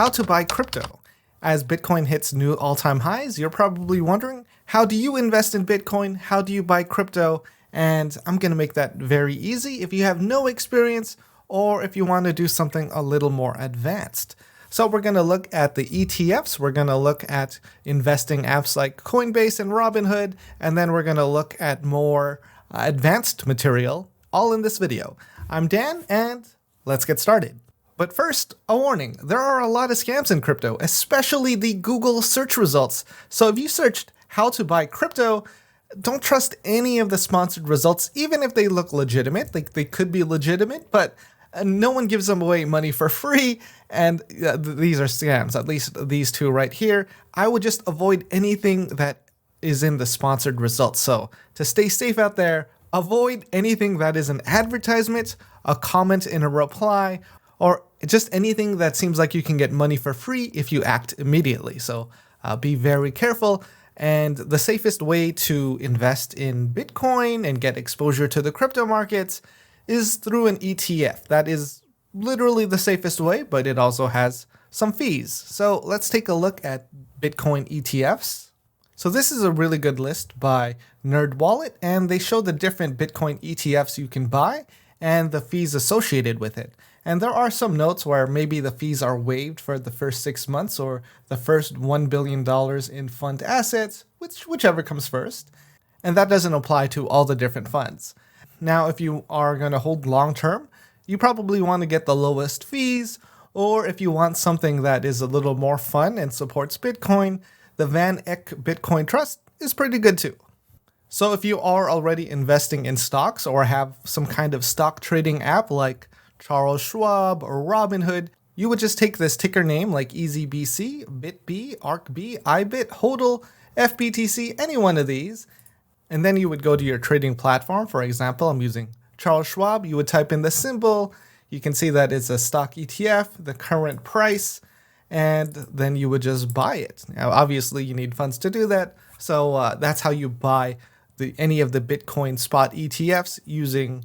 how to buy crypto. As Bitcoin hits new all-time highs, you're probably wondering, how do you invest in Bitcoin? How do you buy crypto? And I'm going to make that very easy if you have no experience or if you want to do something a little more advanced. So we're going to look at the ETFs, we're going to look at investing apps like Coinbase and Robinhood, and then we're going to look at more advanced material, all in this video. I'm Dan, and let's get started. But first, a warning, there are a lot of scams in crypto, especially the Google search results. So if you searched how to buy crypto, don't trust any of the sponsored results, even if they look legitimate. They could be legitimate, but no one gives them away money for free, and these are scams, at least these two right here. I would just avoid anything that is in the sponsored results. So to stay safe out there, avoid anything that is an advertisement, a comment in a reply, or just anything that seems like you can get money for free if you act immediately. So be very careful. And the safest way to invest in Bitcoin and get exposure to the crypto markets is through an ETF. That is literally the safest way, but it also has some fees. So let's take a look at Bitcoin ETFs. So this is a really good list by NerdWallet, and they show the different Bitcoin ETFs you can buy and the fees associated with it. And there are some notes where maybe the fees are waived for the first 6 months or the first $1 billion in fund assets, whichever comes first. And that doesn't apply to all the different funds. Now, if you are going to hold long term, you probably want to get the lowest fees, or if you want something that is a little more fun and supports Bitcoin, the Van Eck Bitcoin Trust is pretty good too. So if you are already investing in stocks or have some kind of stock trading app like Charles Schwab or Robinhood, you would just take this ticker name like EasyBC, BitB, ARKB, IBIT, HODL, FBTC, any one of these, and then you would go to your trading platform. For example, I'm using Charles Schwab. You would type in the symbol. You can see that it's a stock ETF, the current price, and then you would just buy it. Now, obviously, you need funds to do that. So that's how you buy any of the Bitcoin spot ETFs using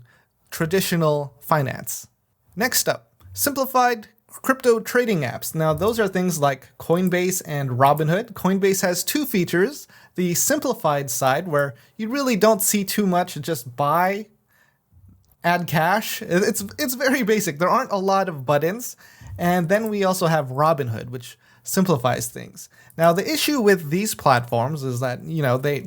traditional finance. Next up, simplified crypto trading apps. Now, those are things like Coinbase and Robinhood. Coinbase has two features. The simplified side, where you really don't see too much, just buy, add cash. It's very basic. There aren't a lot of buttons. And then we also have Robinhood, which simplifies things. Now, the issue with these platforms is that,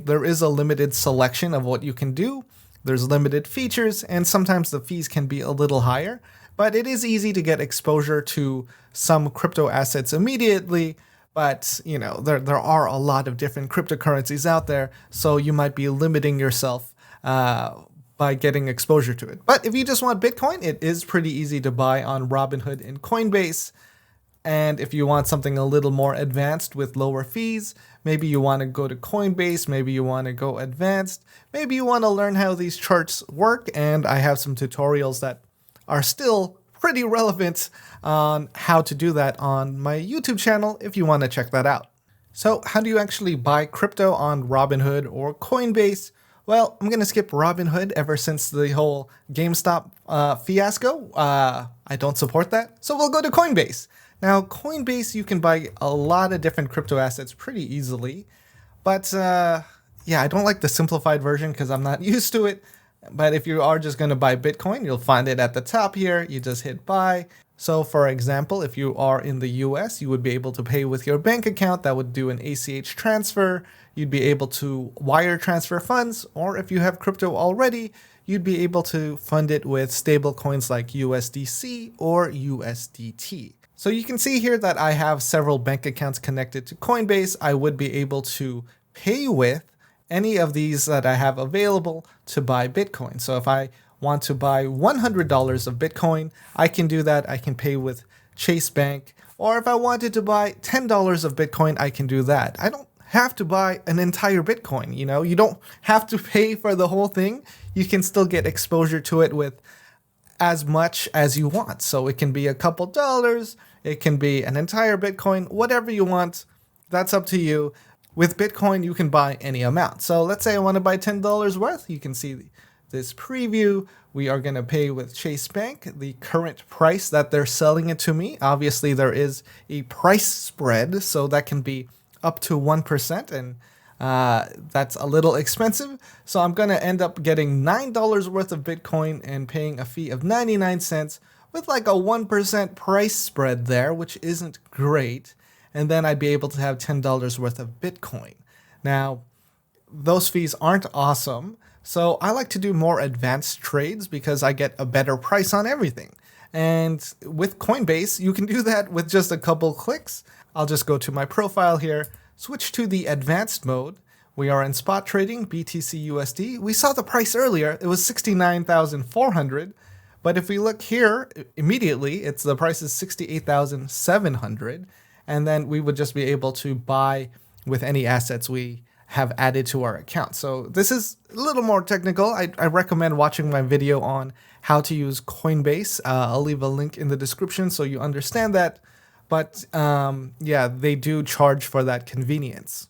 there is a limited selection of what you can do. There's limited features, and sometimes the fees can be a little higher. But it is easy to get exposure to some crypto assets immediately. But, there are a lot of different cryptocurrencies out there, so you might be limiting yourself by getting exposure to it. But if you just want Bitcoin, it is pretty easy to buy on Robinhood and Coinbase. And if you want something a little more advanced with lower fees, maybe you want to go to Coinbase, maybe you want to go advanced, maybe you want to learn how these charts work, and I have some tutorials that are still pretty relevant on how to do that on my YouTube channel if you want to check that out. So how do you actually buy crypto on Robinhood or Coinbase? Well, I'm going to skip Robinhood ever since the whole GameStop fiasco. I don't support that. So we'll go to Coinbase. Now, Coinbase, you can buy a lot of different crypto assets pretty easily. But I don't like the simplified version because I'm not used to it. But if you are just going to buy Bitcoin, you'll find it at the top here. You just hit buy. So for example, if you are in the US, you would be able to pay with your bank account. That would do an ACH transfer. You'd be able to wire transfer funds. Or if you have crypto already, you'd be able to fund it with stable coins like USDC or USDT. So you can see here that I have several bank accounts connected to Coinbase. I would be able to pay with any of these that I have available to buy Bitcoin. So if I want to buy $100 of Bitcoin, I can do that. I can pay with Chase Bank. Or if I wanted to buy $10 of Bitcoin, I can do that. I don't have to buy an entire Bitcoin. You don't have to pay for the whole thing. You can still get exposure to it with as much as you want. So it can be a couple dollars, it can be an entire Bitcoin, whatever you want. That's up to you. With Bitcoin, you can buy any amount. So let's say I want to buy $10 worth. You can see this preview. We are going to pay with Chase Bank, the current price that they're selling it to me. Obviously, there is a price spread, so that can be up to 1%, and that's a little expensive. So I'm going to end up getting $9 worth of Bitcoin and paying a fee of 99 cents with like a 1% price spread there, which isn't great. And then I'd be able to have $10 worth of Bitcoin. Now, those fees aren't awesome. So I like to do more advanced trades because I get a better price on everything. And with Coinbase, you can do that with just a couple clicks. I'll just go to my profile here, switch to the advanced mode. We are in spot trading, BTC USD. We saw the price earlier. It was 69,400. But if we look here, immediately, the price is 68,700. And then we would just be able to buy with any assets we have added to our account. So this is a little more technical. I recommend watching my video on how to use Coinbase. I'll leave a link in the description so you understand that. But yeah, they do charge for that convenience.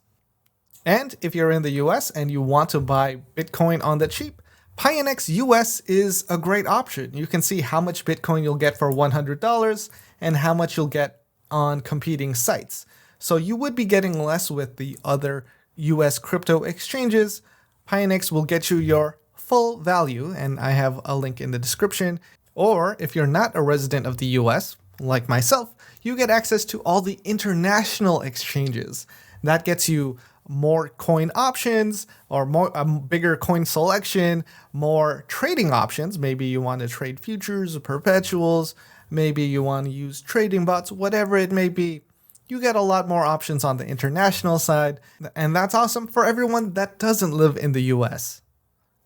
And if you're in the US and you want to buy Bitcoin on the cheap, Pionex US is a great option. You can see how much Bitcoin you'll get for $100 and how much you'll get on competing sites. So you would be getting less with the other US crypto exchanges. Pionex will get you your full value, and I have a link in the description. Or if you're not a resident of the US, like myself, you get access to all the international exchanges. That gets you more coin options, or a bigger coin selection, more trading options. Maybe you want to trade futures or perpetuals. Maybe you want to use trading bots, whatever it may be. You get a lot more options on the international side, and that's awesome for everyone that doesn't live in the US.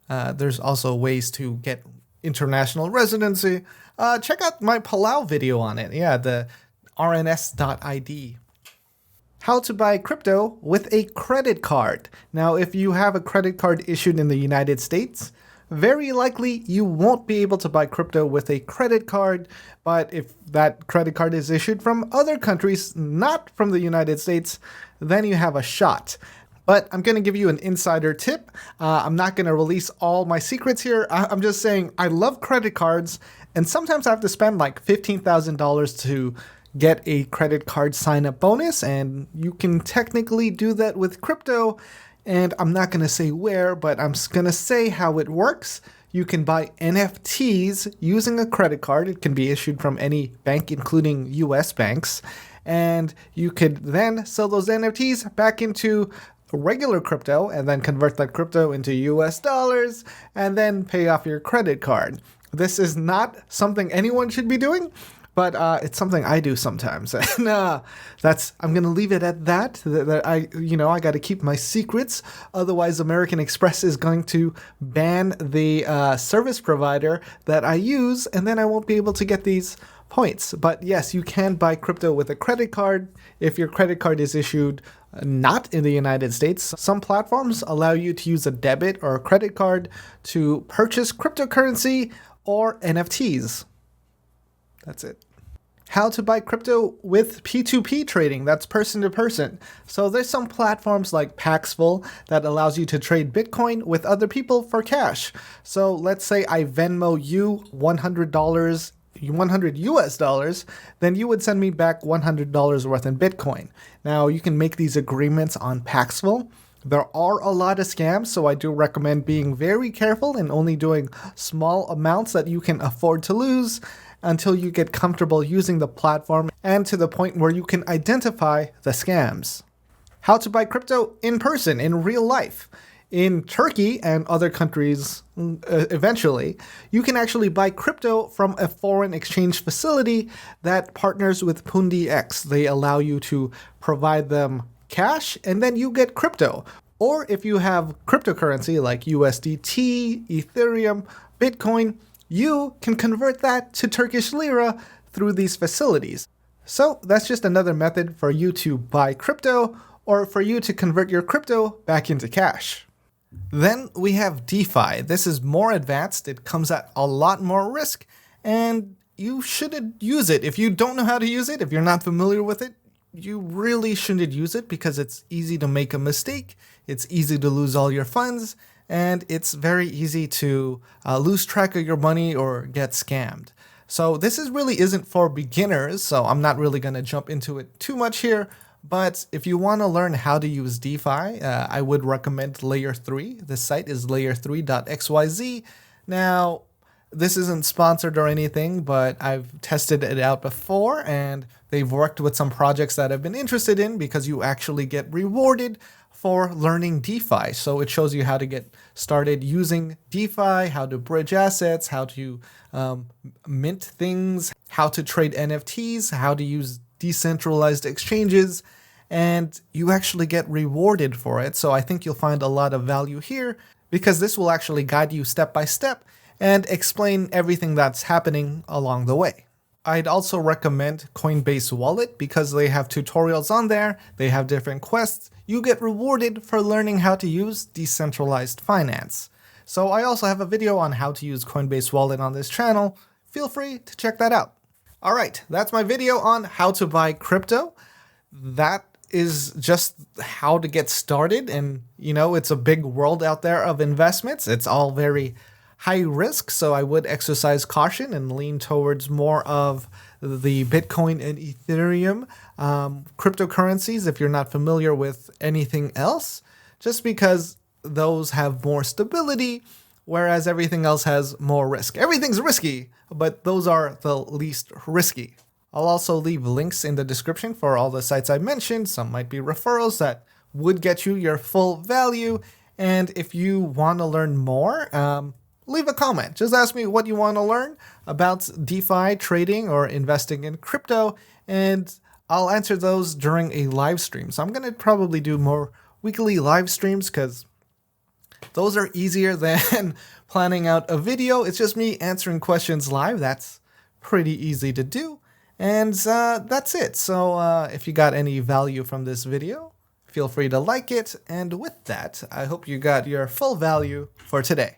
There's also ways to get international residency. Check out my Palau video on it. Yeah, the rns.id. How to buy crypto with a credit card. Now, if you have a credit card issued in the United States, very likely you won't be able to buy crypto with a credit card. But if that credit card is issued from other countries, not from the United States, then you have a shot. But I'm going to give you an insider tip. I'm not going to release all my secrets here. I'm just saying I love credit cards, and sometimes I have to spend like $15,000 to get a credit card sign-up bonus, and you can technically do that with crypto. And I'm not going to say where, but I'm going to say how it works. You can buy NFTs using a credit card. It can be issued from any bank, including US banks. And you could then sell those NFTs back into regular crypto and then convert that crypto into US dollars and then pay off your credit card. This is not something anyone should be doing, but it's something I do sometimes. And I'm going to leave it at that. I got to keep my secrets. Otherwise, American Express is going to ban the service provider that I use, and then I won't be able to get these points. But yes, you can buy crypto with a credit card if your credit card is issued not in the United States. Some platforms allow you to use a debit or a credit card to purchase cryptocurrency or NFTs. That's it. How to buy crypto with P2P trading, that's person to person. So there's some platforms like Paxful that allows you to trade Bitcoin with other people for cash. So let's say I Venmo you $100, 100 US dollars, then you would send me back $100 worth in Bitcoin. Now you can make these agreements on Paxful. There are a lot of scams, so I do recommend being very careful and only doing small amounts that you can afford to lose until you get comfortable using the platform and to the point where you can identify the scams. How to buy crypto in person, in real life. In Turkey and other countries eventually, you can actually buy crypto from a foreign exchange facility that partners with PundiX. They allow you to provide them cash and then you get crypto. Or if you have cryptocurrency like USDT, Ethereum, Bitcoin, you can convert that to Turkish lira through these facilities. So that's just another method for you to buy crypto or for you to convert your crypto back into cash. Then we have DeFi. This is more advanced. It comes at a lot more risk, and you shouldn't use it. If you don't know how to use it, if you're not familiar with it, you really shouldn't use it because it's easy to make a mistake. It's easy to lose all your funds. and it's very easy to lose track of your money or get scammed. So this really isn't for beginners, so I'm not really going to jump into it too much here. But if you want to learn how to use DeFi, I would recommend Layer 3. This site is layer3.xyz. Now, this isn't sponsored or anything, but I've tested it out before, and they've worked with some projects that I've been interested in because you actually get rewarded for learning DeFi. So it shows you how to get started using DeFi, how to bridge assets, how to mint things, how to trade NFTs, how to use decentralized exchanges, and you actually get rewarded for it. So I think you'll find a lot of value here because this will actually guide you step by step and explain everything that's happening along the way. I'd also recommend Coinbase Wallet because they have tutorials on there, they have different quests, you get rewarded for learning how to use decentralized finance. So I also have a video on how to use Coinbase Wallet on this channel, feel free to check that out. Alright, that's my video on how to buy crypto. That is just how to get started, and it's a big world out there of investments. It's all very high risk, so I would exercise caution and lean towards more of the Bitcoin and Ethereum cryptocurrencies if you're not familiar with anything else, just because those have more stability, whereas everything else has more risk. Everything's risky, but those are the least risky. I'll also leave links in the description for all the sites I mentioned. Some might be referrals that would get you your full value, and if you want to learn more, leave a comment. Just ask me what you want to learn about DeFi trading or investing in crypto, and I'll answer those during a live stream. So I'm going to probably do more weekly live streams because those are easier than planning out a video. It's just me answering questions live. That's pretty easy to do. And that's it. So if you got any value from this video, feel free to like it. And with that, I hope you got your full value for today.